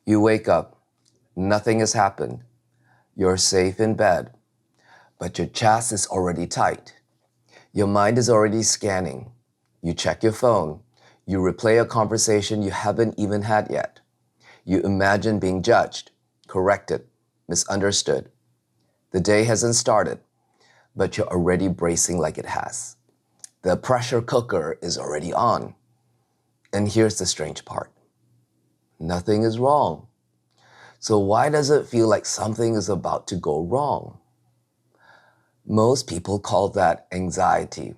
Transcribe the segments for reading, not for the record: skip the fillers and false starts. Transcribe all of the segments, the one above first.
You wake up, nothing has happened. You're safe in bed, but your chest is already tight. Your mind is already scanning. You check your phone. You replay a conversation you haven't even had yet. You imagine being judged, corrected, misunderstood. The day hasn't started, but you're already bracing like it has. The pressure cooker is already on. And here's the strange part. Nothing is wrong. So why does it feel like something is about to go wrong? Most people call that anxiety.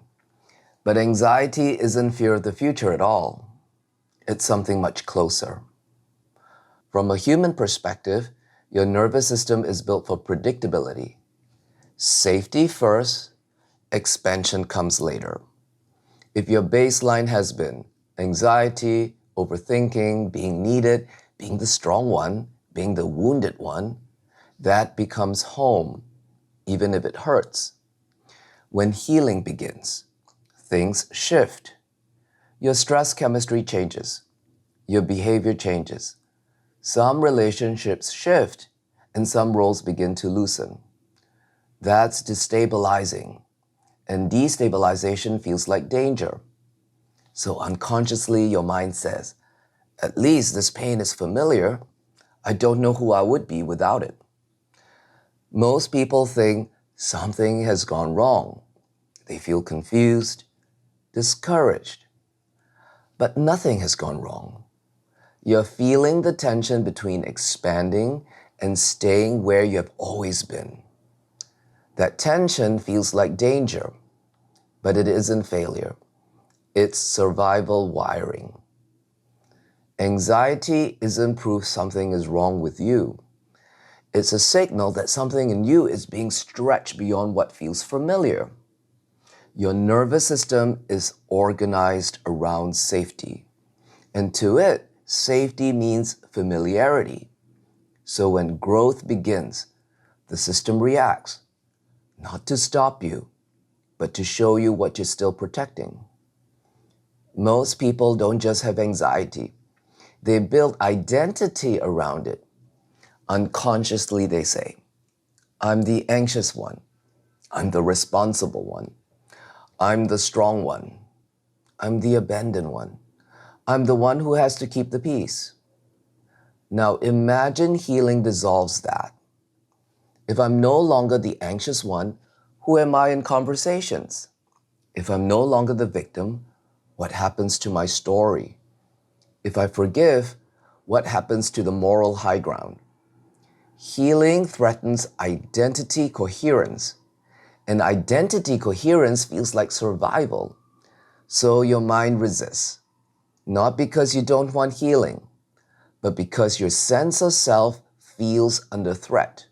But anxiety isn't fear of the future at all. It's something much closer. From a human perspective, your nervous system is built for predictability. Safety first, expansion comes later. If your baseline has been anxiety, overthinking, being needed, being the strong one, being the wounded one, that becomes home, even if it hurts. When healing begins, things shift. Your stress chemistry changes. Your behavior changes. Some relationships shift and some roles begin to loosen. That's destabilizing. And destabilization feels like danger. So unconsciously, your mind says, at least this pain is familiar. I don't know who I would be without it. Most people think something has gone wrong. They feel confused, discouraged. But nothing has gone wrong. You're feeling the tension between expanding and staying where you have always been. That tension feels like danger, but it isn't failure. It's survival wiring. Anxiety isn't proof something is wrong with you. It's a signal that something in you is being stretched beyond what feels familiar. Your nervous system is organized around safety. And to it, safety means familiarity. So when growth begins, the system reacts, not to stop you, but to show you what you're still protecting. Most people don't just have anxiety. They build identity around it. Unconsciously, they say, I'm the anxious one. I'm the responsible one. I'm the strong one. I'm the abandoned one. I'm the one who has to keep the peace. Now imagine healing dissolves that. If I'm no longer the anxious one, who am I in conversations? If I'm no longer the victim, what happens to my story? If I forgive, what happens to the moral high ground? Healing threatens identity coherence, and identity coherence feels like survival. So your mind resists, not because you don't want healing, but because your sense of self feels under threat.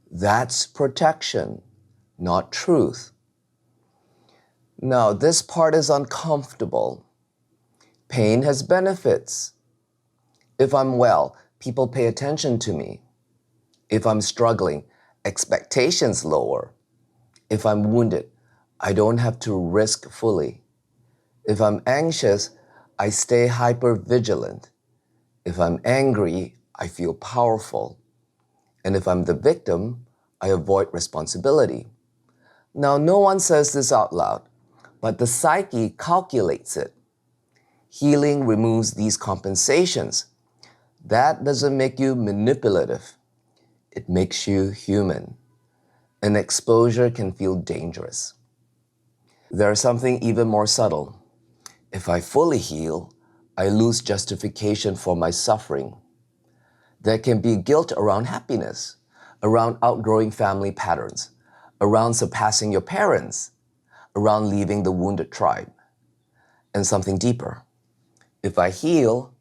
That's protection, not truth. Now, this part is uncomfortable. Pain has benefits. If I'm well, people pay attention to me. If I'm struggling, expectations lower. If I'm wounded, I don't have to risk fully. If I'm anxious, I stay hyper-vigilant. If I'm angry, I feel powerful. And if I'm the victim, I avoid responsibility. Now, no one says this out loud, but the psyche calculates it. Healing removes these compensations. That doesn't make you manipulative. It makes you human. And exposure can feel dangerous. There's something even more subtle. If I fully heal, I lose justification for my suffering. There can be guilt around happiness, around outgrowing family patterns, around surpassing your parents, around leaving the wounded tribe. And something deeper. If I heal,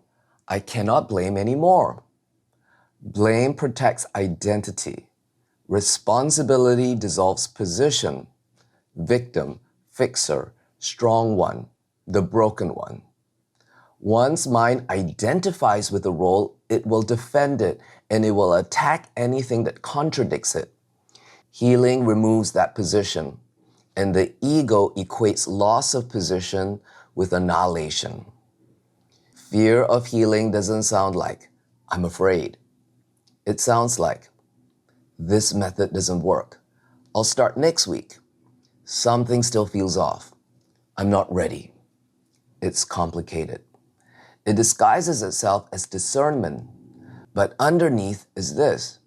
I cannot blame anymore. Blame protects identity. Responsibility dissolves position. Victim, fixer, strong one, the broken one. Once mind identifies with a role, it will defend it and it will attack anything that contradicts it. Healing removes that position, and the ego equates loss of position with annihilation. Fear of healing doesn't sound like, I'm afraid. It sounds like, this method doesn't work. I'll start next week. Something still feels off. I'm not ready. It's complicated. It disguises itself as discernment, but underneath is this.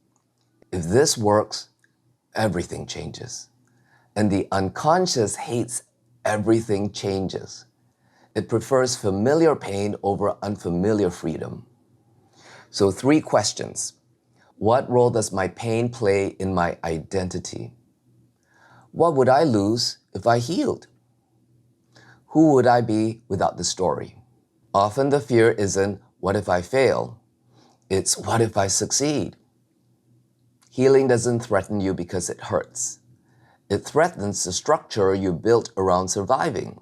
If this works, everything changes. And the unconscious hates everything changes. It prefers familiar pain over unfamiliar freedom. So 3 questions. What role does my pain play in my identity? What would I lose if I healed? Who would I be without the story? Often the fear isn't, what if I fail? It's, what if I succeed? Healing doesn't threaten you because it hurts. It threatens the structure you built around surviving.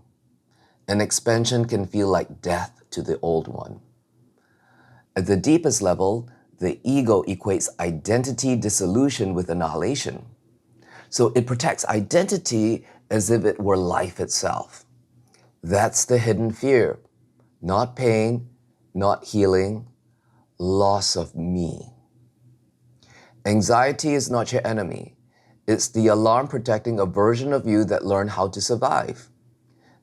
An expansion can feel like death to the old one. At the deepest level, the ego equates identity dissolution with annihilation. So it protects identity as if it were life itself. That's the hidden fear. Not pain, not healing, loss of me. Anxiety is not your enemy. It's the alarm protecting a version of you that learned how to survive.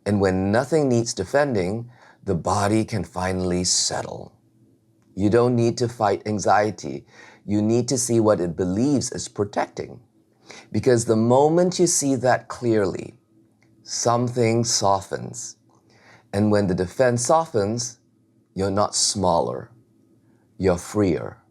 And when nothing needs defending, the body can finally settle. You don't need to fight anxiety. You need to see what it believes is protecting. Because the moment you see that clearly, something softens. And when the defense softens, you're not smaller, you're freer.